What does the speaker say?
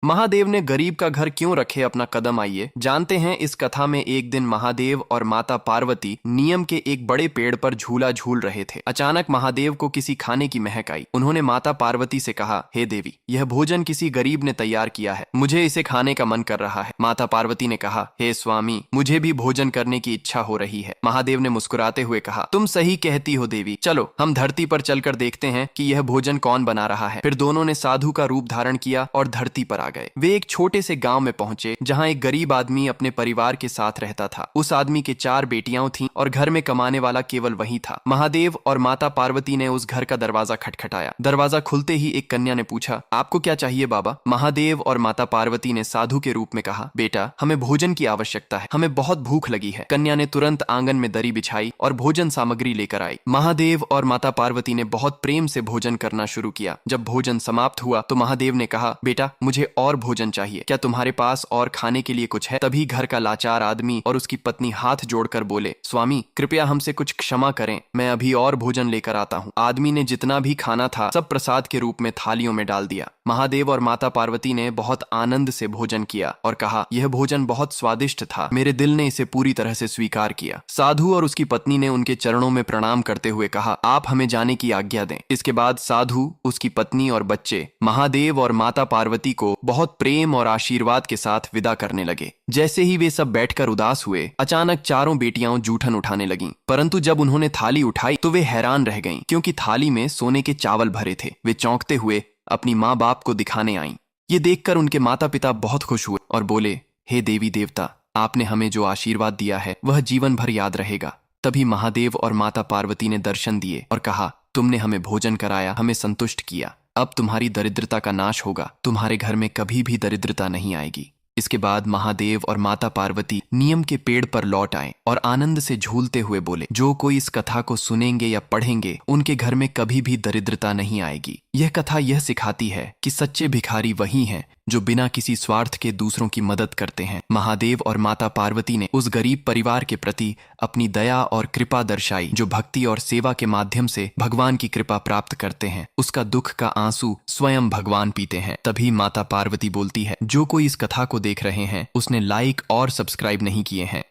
महादेव ने गरीब का घर क्यों रखे अपना कदम, आइए जानते हैं इस कथा में। एक दिन महादेव और माता पार्वती नियम के एक बड़े पेड़ पर झूला झूल रहे थे। अचानक महादेव को किसी खाने की महक आई। उन्होंने माता पार्वती से कहा, हे देवी, यह भोजन किसी गरीब ने तैयार किया है, मुझे इसे खाने का मन कर रहा है। माता पार्वती ने कहा, हे स्वामी, मुझे भी भोजन करने की इच्छा हो रही है। महादेव ने मुस्कुराते हुए कहा, तुम सही कहती हो देवी, चलो हम धरती पर चलकर देखते हैं कि यह भोजन कौन बना रहा है। फिर दोनों ने साधु का रूप धारण किया और धरती पर आ गए। वे एक छोटे से गांव में पहुंचे जहां एक गरीब आदमी अपने परिवार के साथ रहता था। उस आदमी के 4 बेटियां थीं और घर में कमाने वाला केवल वही था। महादेव और माता पार्वती ने उस घर का दरवाजा खटखटाया। दरवाजा खुलते ही एक कन्या ने पूछा, आपको क्या चाहिए बाबा? महादेव और माता पार्वती ने साधु के रूप में कहा, बेटा, हमें भोजन की आवश्यकता है, हमें बहुत भूख लगी है। कन्या ने तुरंत आंगन में दरी बिछाई और भोजन सामग्री लेकर आई। महादेव और माता पार्वती ने बहुत प्रेम से भोजन करना शुरू किया। जब भोजन समाप्त हुआ तो महादेव ने कहा, बेटा, मुझे और भोजन चाहिए, क्या तुम्हारे पास और खाने के लिए कुछ है? तभी घर का लाचार आदमी और उसकी पत्नी हाथ जोड़कर बोले, स्वामी, कृपया हमसे कुछ क्षमा करें, मैं अभी और भोजन लेकर आता हूँ। आदमी ने जितना भी खाना था सब प्रसाद के रूप में थालियों में डाल दिया। महादेव और माता पार्वती ने बहुत आनंद से भोजन किया और कहा, यह भोजन बहुत स्वादिष्ट था, मेरे दिल ने इसे पूरी तरह से स्वीकार किया। साधु और उसकी पत्नी ने उनके चरणों में प्रणाम करते हुए कहा, आप हमें जाने की आज्ञा दें। इसके बाद साधु, उसकी पत्नी और बच्चे महादेव और माता पार्वती को बहुत प्रेम और आशीर्वाद के साथ विदा करने लगे। जैसे ही वे सब बैठकर उदास हुए, अचानक चारों बेटियां जूठन उठाने लगीं। परंतु जब उन्होंने थाली उठाई तो वे हैरान रह गईं, क्योंकि थाली में सोने के चावल भरे थे। वे चौंकते हुए अपनी माँ बाप को दिखाने आईं। ये देखकर उनके माता पिता बहुत खुश हुए और बोले, हे देवी देवता, आपने हमें जो आशीर्वाद दिया है वह जीवन भर याद रहेगा। तभी महादेव और माता पार्वती ने दर्शन दिए और कहा, तुमने हमें भोजन कराया, हमें संतुष्ट किया, अब तुम्हारी दरिद्रता का नाश होगा, तुम्हारे घर में कभी भी दरिद्रता नहीं आएगी। इसके बाद महादेव और माता पार्वती नियम के पेड़ पर लौट आए और आनंद से झूलते हुए बोले, जो कोई इस कथा को सुनेंगे या पढ़ेंगे उनके घर में कभी भी दरिद्रता नहीं आएगी। यह कथा यह सिखाती है कि सच्चे भिखारी वही हैं जो बिना किसी स्वार्थ के दूसरों की मदद करते हैं। महादेव और माता पार्वती ने उस गरीब परिवार के प्रति अपनी दया और कृपा दर्शाई, जो भक्ति और सेवा के माध्यम से भगवान की कृपा प्राप्त करते हैं। उसका दुख का आंसू स्वयं भगवान पीते हैं। तभी माता पार्वती बोलती है, जो कोई इस कथा को देख रहे हैं उसने लाइक और सब्सक्राइब नहीं किए हैं